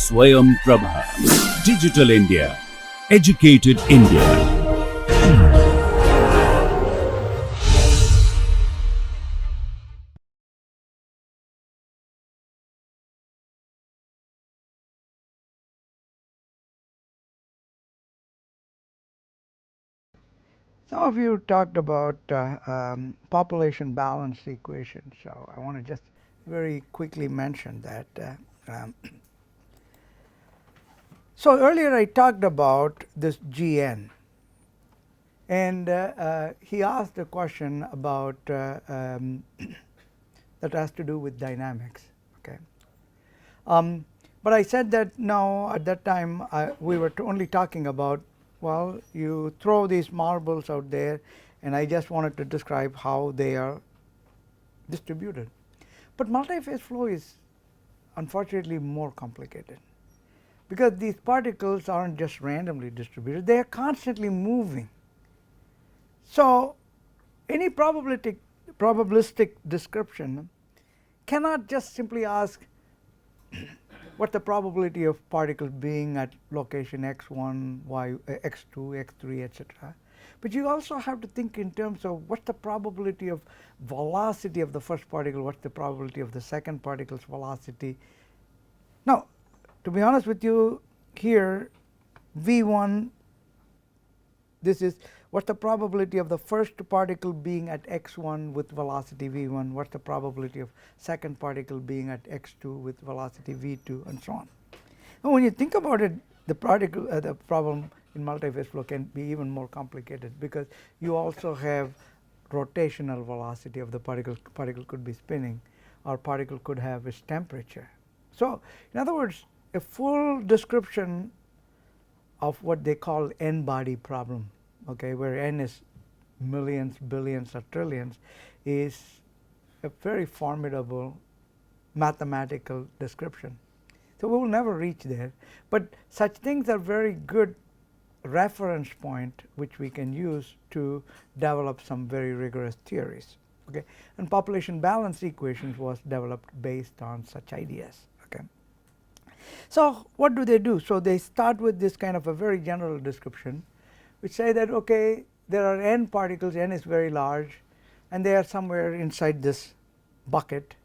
Swayam Prabha. Digital India. Educated India. Some of you talked about population balance equation, so I want to just very quickly mention that. So earlier I talked about this Gian, and he asked a question about that has to do with dynamics. Okay, but I said that no, at that time we were only talking about, well, you throw these marbles out there, and I just wanted to describe how they are distributed. But multi-phase flow is unfortunately more complicated, because these particles aren't just randomly distributed, they are constantly moving. So any probabilistic description cannot just simply ask what the probability of particles being at location x1, x2, x3, etc. But you also have to think in terms of what's the probability of velocity of the first particle, what's the probability of the second particle's velocity. Now, to be honest with you, here v1, this is what's the probability of the first particle being at x1 with velocity v1, what's the probability of second particle being at x2 with velocity v2, and so on. And when you think about it, the problem in multi-phase flow can be even more complicated, because you also have rotational velocity of the particle. Particle could be spinning, or particle could have its temperature. So in other words, a full description of what they call n-body problem, okay, where n is millions, billions, or trillions, is a very formidable mathematical description. So we will never reach there, but such things are very good reference point which we can use to develop some very rigorous theories. Okay, and population balance equations was developed based on such ideas. Okay. So what do? So they start with this kind of a very general description, which say that, okay, there are n particles, n is very large, and they are somewhere inside this bucket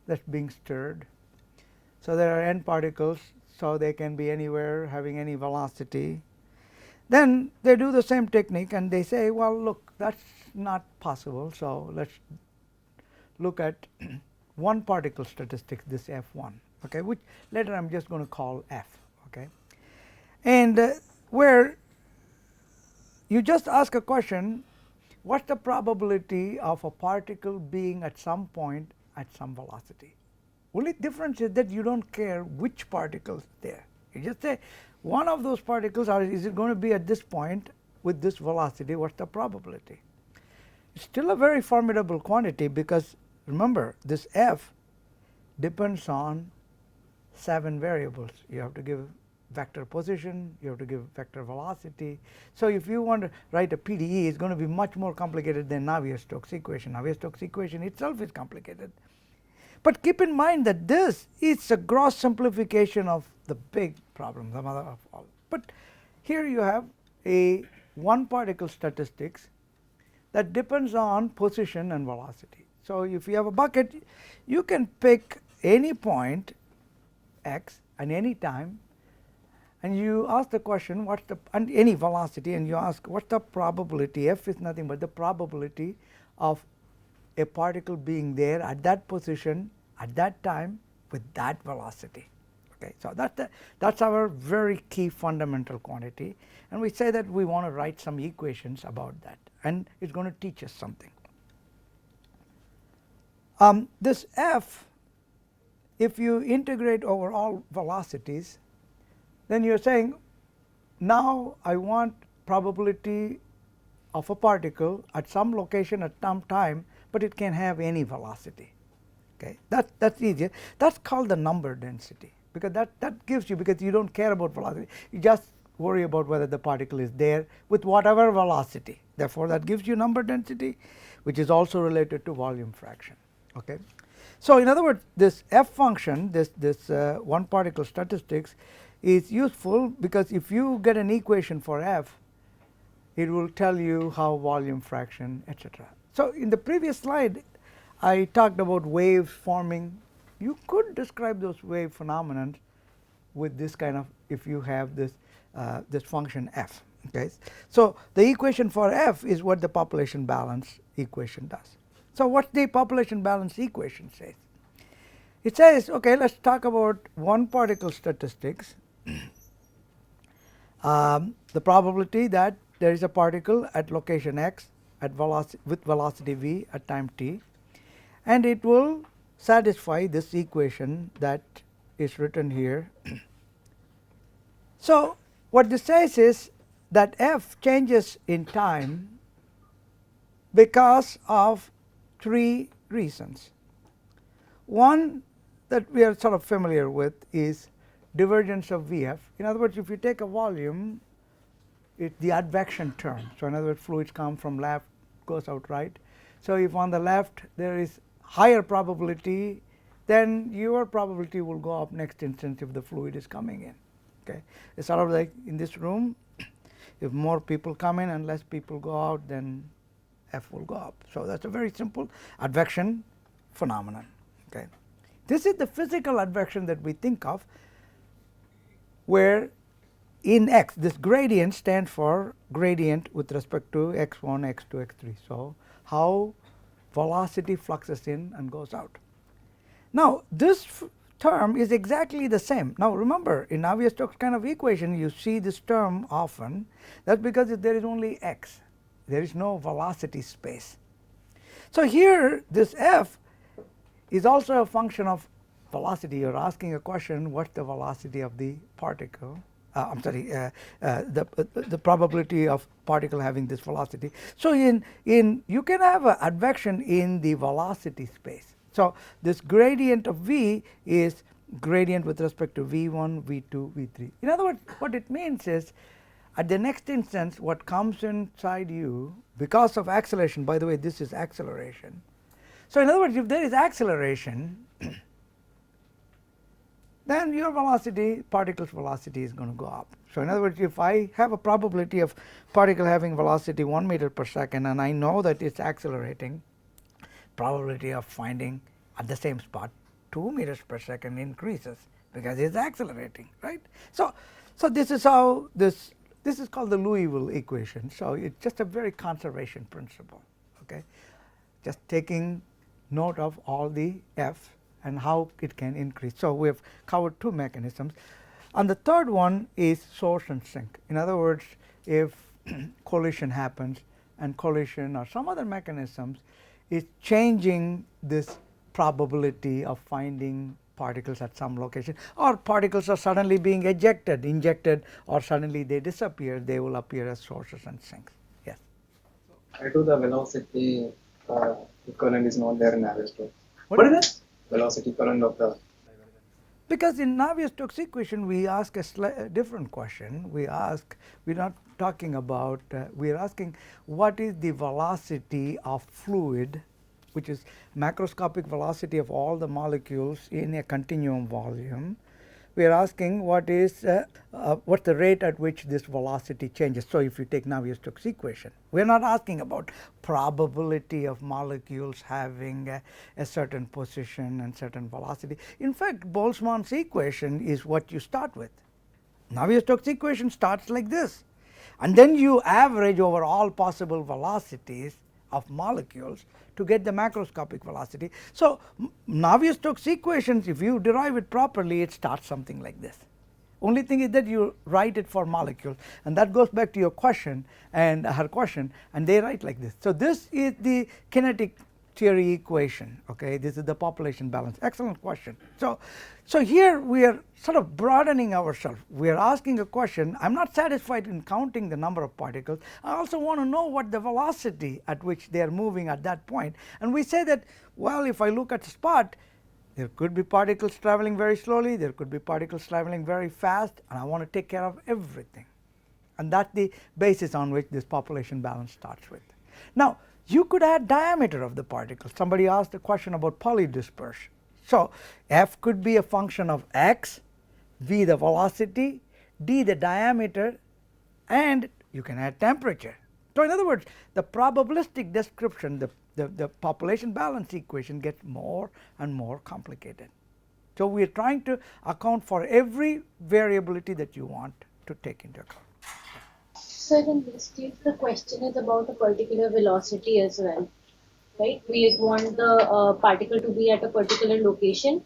that's being stirred. So there are n particles, so they can be anywhere having any velocity. Then they do the same technique and they say, well, look, that's not possible, so let's look at one particle statistics, this f1, okay, which later I'm just going to call f, okay, and where you just ask a question, what's the probability of a particle being at some point at some velocity? Only difference is that you don't care which particle is there. You just say one of those particles, or is it going to be at this point with this velocity, what's the probability? It's still a very formidable quantity, because remember, this f depends on 7 variables. You have to give vector position, you have to give vector velocity. So if you want to write a PDE, it's going to be much more complicated than Navier-Stokes equation. Navier-Stokes equation itself is complicated. But keep in mind that this is a gross simplification of the big problem, the mother of all. But here you have a one particle statistics that depends on position and velocity. So if you have a bucket, you can pick any point x and any time, and you ask the question, what's the, and any velocity, and you ask what's the probability. F is nothing but the probability of a particle being there at that position at that time with that velocity. Okay, so that's our very key fundamental quantity, and we say that we want to write some equations about that, and it's going to teach us something. This f, if you integrate over all velocities, then you're saying, now I want probability of a particle at some location at some time, but it can have any velocity. Okay, that's easier. That's called the number density, because that gives you, because you don't care about velocity, you just worry about whether the particle is there with whatever velocity. Therefore, that gives you number density, which is also related to volume fraction. Okay, So, in other words, this f function, this one particle statistics is useful, because if you get an equation for f, it will tell you how volume fraction, etc. So, in the previous slide I talked about waves forming. You could describe those wave phenomenon with this kind of, if you have this this function f. Okay. So, the equation for f is what the population balance equation does. So, what the population balance equation says? It says, okay, let us talk about one particle statistics. The probability that there is a particle at location x at velocity, with velocity v at time t, and it will satisfy this equation that is written here. So, what this says is that f changes in time because of three reasons. One that we are sort of familiar with is divergence of Vf. In other words, if you take a volume, it's the advection term. So, in other words, fluids come from left, goes out right. So, if on the left there is higher probability, then your probability will go up next instance if the fluid is coming in. Okay. It's sort of like in this room, if more people come in and less people go out, then f will go up. So, that is a very simple advection phenomenon. Okay. This is the physical advection that we think of, where in x this gradient stands for gradient with respect to x1, x2, x3. So, how velocity fluxes in and goes out. Now, this term is exactly the same. Now, remember, in Navier-Stokes kind of equation you see this term often. That is because there is only x, there is no velocity space. So, here this f is also a function of velocity. You are asking a question, what is the velocity of the particle? I am sorry, the probability of particle having this velocity. So, in you can have an advection in the velocity space. So, this gradient of v is gradient with respect to v1, v2, v3. In other words, what it means is, at the next instance what comes inside you because of acceleration, by the way this is acceleration. So, in other words, if there is acceleration, then your velocity, particle's velocity is going to go up. So, in other words, if I have a probability of particle having velocity 1 meter per second and I know that it is accelerating, probability of finding at the same spot 2 meters per second increases because it is accelerating, right. So, this is how this is called the Liouville equation. So, it is just a very conservation principle, okay. Just taking note of all the f and how it can increase. So, we have covered two mechanisms, and the third one is source and sink. In other words, if collision happens and collision or some other mechanisms is changing this probability of finding particles at some location, or particles are suddenly being ejected, injected, or suddenly they disappear, they will appear as sources and sinks. Yes. Why do the velocity equivalent is not there in Navier-Stokes? What is that? Velocity current of the. Because in Navier-Stokes equation we ask a different question. We are not talking about, we are asking what is the velocity of fluid, which is macroscopic velocity of all the molecules in a continuum volume. We are asking what is what's the rate at which this velocity changes. So, if you take Navier-Stokes equation, we are not asking about probability of molecules having a certain position and certain velocity. In fact, Boltzmann's equation is what you start with. Navier-Stokes equation starts like this, and then you average over all possible velocities of molecules to get the macroscopic velocity. So, Navier-Stokes equations, if you derive it properly, it starts something like this. Only thing is that you write it for molecules, and that goes back to your question and her question, and they write like this. So, this is the kinetic theory equation. Okay, this is the population balance. Excellent question. So here we are sort of broadening ourselves. We are asking a question. I am not satisfied in counting the number of particles. I also want to know what the velocity at which they are moving at that point. And we say that, well, if I look at a spot, there could be particles traveling very slowly, there could be particles traveling very fast, and I want to take care of everything. And that is the basis on which this population balance starts with. Now, You could add diameter of the particle. Somebody asked a question about polydispersion. So, f could be a function of x, v the velocity, d the diameter, and you can add temperature. So, in other words, the probabilistic description, the population balance equation gets more and more complicated. So, we are trying to account for every variability that you want to take into account. Sir, in this case, the question is about a particular velocity as well, right? We want the particle to be at a particular location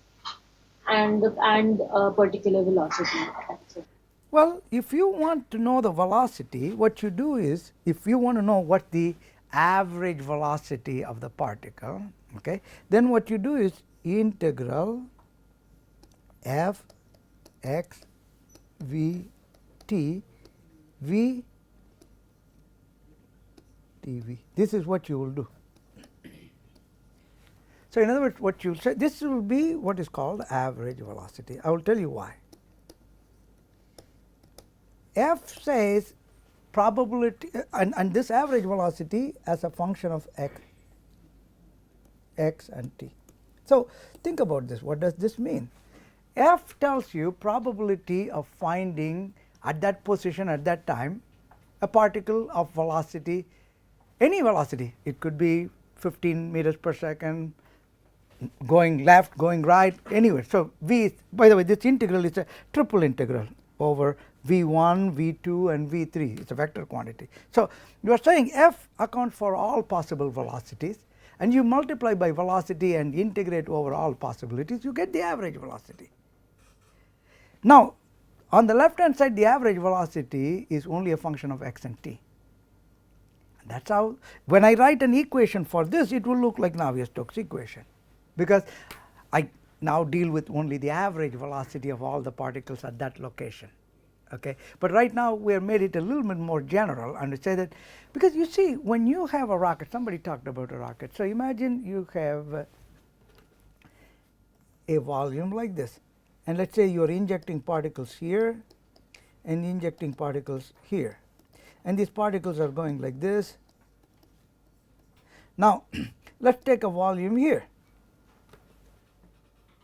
and a particular velocity. That's it. Well, if you want to know the velocity, what you do is, if you want to know what the average velocity of the particle, okay, then what you do is integral f x v t v dv. This is what you will do. So, in other words, what you will say, this will be what is called average velocity. I will tell you why. F says probability, and this average velocity as a function of x and t. So, think about this. What does this mean? F tells you probability of finding at that position at that time a particle of velocity, any velocity. It could be 15 meters per second, going left, going right, anywhere. So, v, by the way, this integral is a triple integral over v1, v2 and v3. It is a vector quantity. So, you are saying f accounts for all possible velocities, and you multiply by velocity and integrate over all possibilities, you get the average velocity. Now, on the left hand side, the average velocity is only a function of x and t. And that is how, when I write an equation for this, it will look like Navier-Stokes equation, because I now deal with only the average velocity of all the particles at that location. Okay. But right now we have made it a little bit more general, and we say that, because you see, when you have a rocket, somebody talked about a rocket. So, imagine you have a volume like this, and let us say you are injecting particles here and injecting particles here, and these particles are going like this. Now, let us take a volume here.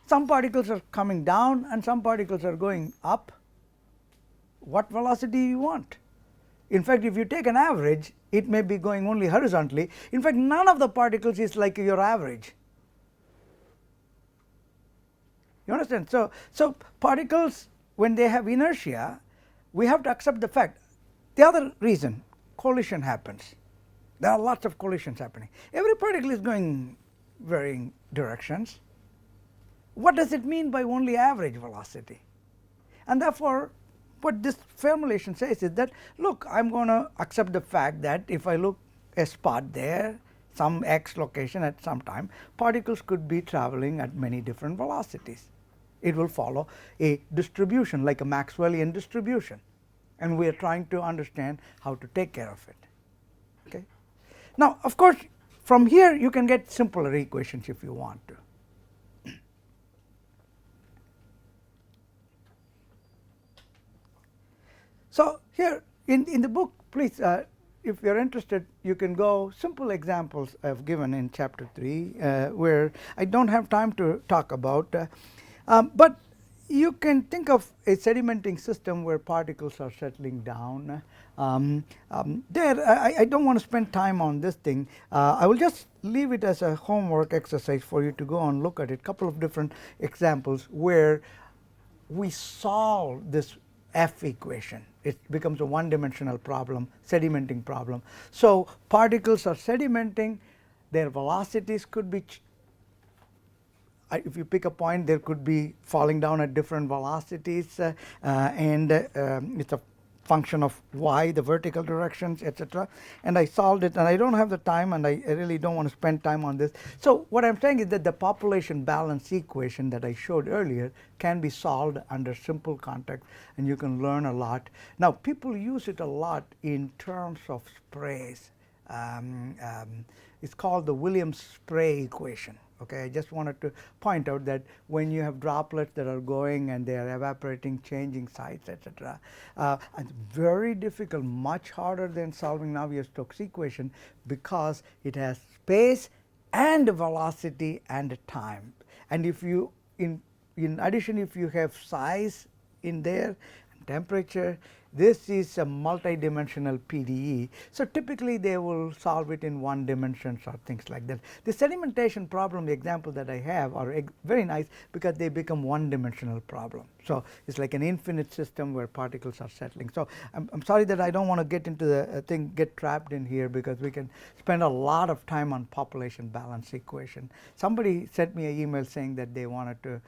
Some particles are coming down and some particles are going up. What velocity do you want? In fact, if you take an average, it may be going only horizontally. In fact, none of the particles is like your average. You understand? So particles, when they have inertia, we have to accept the fact. The other reason, collision happens. There are lots of collisions happening. Every particle is going varying directions. What does it mean by only average velocity? And therefore, what this formulation says is that, look, I am going to accept the fact that if I look a spot there, some x location at some time, particles could be traveling at many different velocities. It will follow a distribution, like a Maxwellian distribution, and we are trying to understand how to take care of it. Okay. Now, of course, from here you can get simpler equations if you want to. So, here in the book, please, if you are interested, you can go simple examples I have given in chapter 3, where I do not have time to talk about, but you can think of a sedimenting system where particles are settling down. There, I do not want to spend time on this thing. I will just leave it as a homework exercise for you to go and look at it. Couple of different examples where we solve this F equation. It becomes a one-dimensional problem, sedimenting problem. So, particles are sedimenting, their velocities could be, if you pick a point, there could be falling down at different velocities, and it is a function of y, the vertical directions, etc. And I solved it, and I do not have the time, and I really do not want to spend time on this. So, what I am saying is that the population balance equation that I showed earlier can be solved under simple context, and you can learn a lot. Now, people use it a lot in terms of sprays. It's called the Williams spray equation. Okay, I just wanted to point out that when you have droplets that are going and they are evaporating, changing size, etc., it's very difficult, much harder than solving Navier-Stokes equation, because it has space and velocity and time. And if you in addition, if you have size in there, temperature, this is a multi-dimensional PDE. So, typically they will solve it in one dimensions or things like that. The sedimentation problem example that I have are very nice, because they become one dimensional problem. So, it is like an infinite system where particles are settling. So, I am sorry that I do not want to get into the thing, get trapped in here, because we can spend a lot of time on population balance equation. Somebody sent me an email saying that they wanted to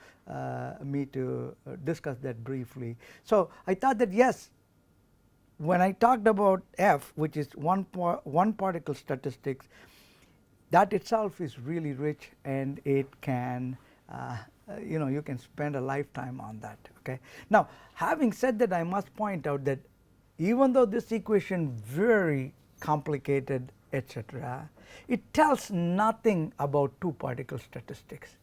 me to discuss that briefly. So, I thought that yes, when I talked about F, which is one particle statistics, that itself is really rich, and it can you can spend a lifetime on that. Okay. Now, having said that, I must point out that even though this equation very complicated, etc., it tells nothing about two particle statistics.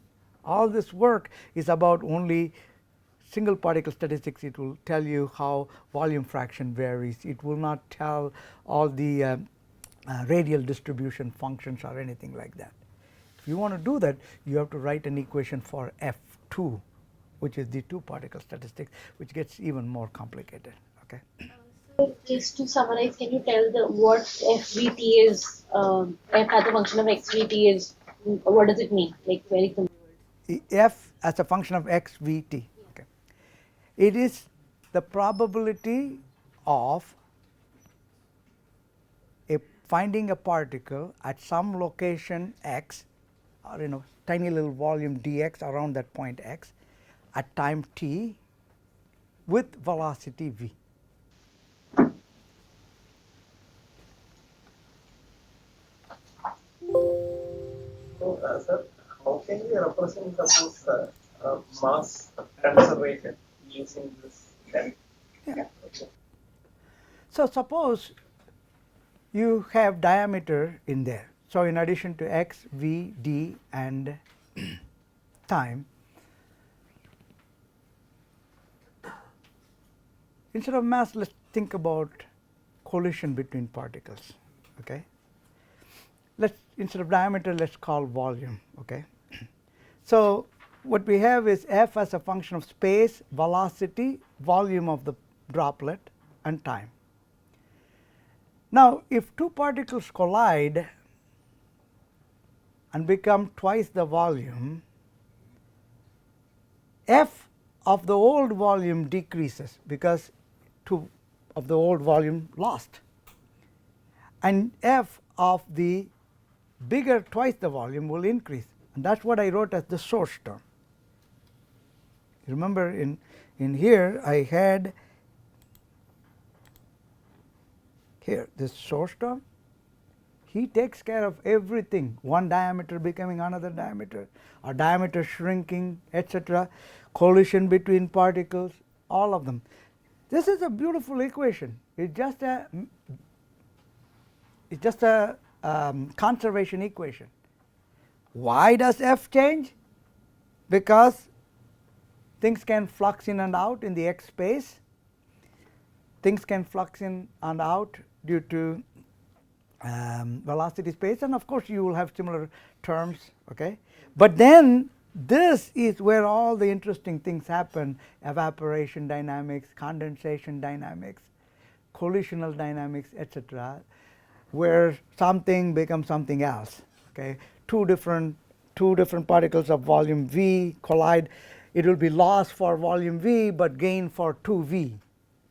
All this work is about only single particle statistics. It will tell you how volume fraction varies. It will not tell all the radial distribution functions or anything like that. If you want to do that, you have to write an equation for F2, which is the two particle statistics, which gets even more complicated. Okay. So just to summarize, can you tell what FVT is? F as a function of XVT is, what does it mean? Like very simple. F as a function of XVT. Okay. It is the probability of finding a particle at some location x, or tiny little volume dx around that point x at time t with velocity v. So, sir, how can we represent, suppose, mass conservation using this? Yeah. So, suppose you have diameter in there. So, in addition to x, v, d and time, instead of mass, let us think about collision between particles. Okay. Instead of diameter, let us call volume. Okay. So, what we have is F as a function of space, velocity, volume of the droplet, and time. Now, if two particles collide and become twice the volume, F of the old volume decreases, because two of the old volume lost, and F of the bigger twice the volume will increase, and that is what I wrote as the source term. Remember, in here I had here this source term. He takes care of everything, one diameter becoming another diameter, or diameter shrinking, etc., collision between particles, all of them. This is a beautiful equation. It's just a conservation equation. Why does F change? Because things can flux in and out in the x space. Things can flux in and out due to velocity space, and of course, you will have similar terms. Okay. But then this is where all the interesting things happen: evaporation dynamics, condensation dynamics, collisional dynamics, etc., where something becomes something else. Okay. Two different particles of volume v collide. It will be loss for volume v, but gain for 2v,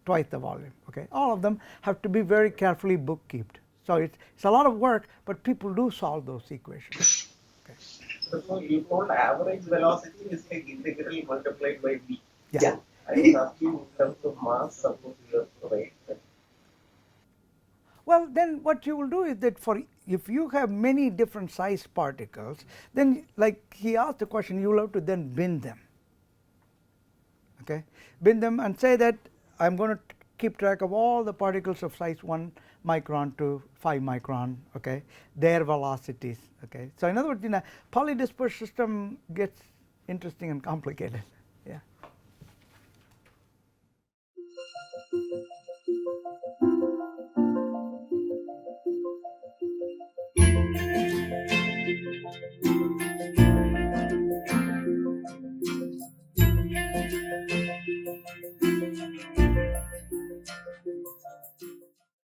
twice the volume. Okay. All of them have to be very carefully bookkept. So, it's a lot of work, but people do solve those equations. Okay. So, you told average velocity is like integral multiplied by v. Yeah. I was asking in terms of mass, suppose you have to write that. Well, then what you will do is that if you have many different size particles, then like he asked the question, you will have to then bin them. Okay. Bin them and say that I am going to keep track of all the particles of size 1 micron to 5 micron, okay, their velocities. Okay. So, in other words, in a polydispersed system gets interesting and complicated. Yeah.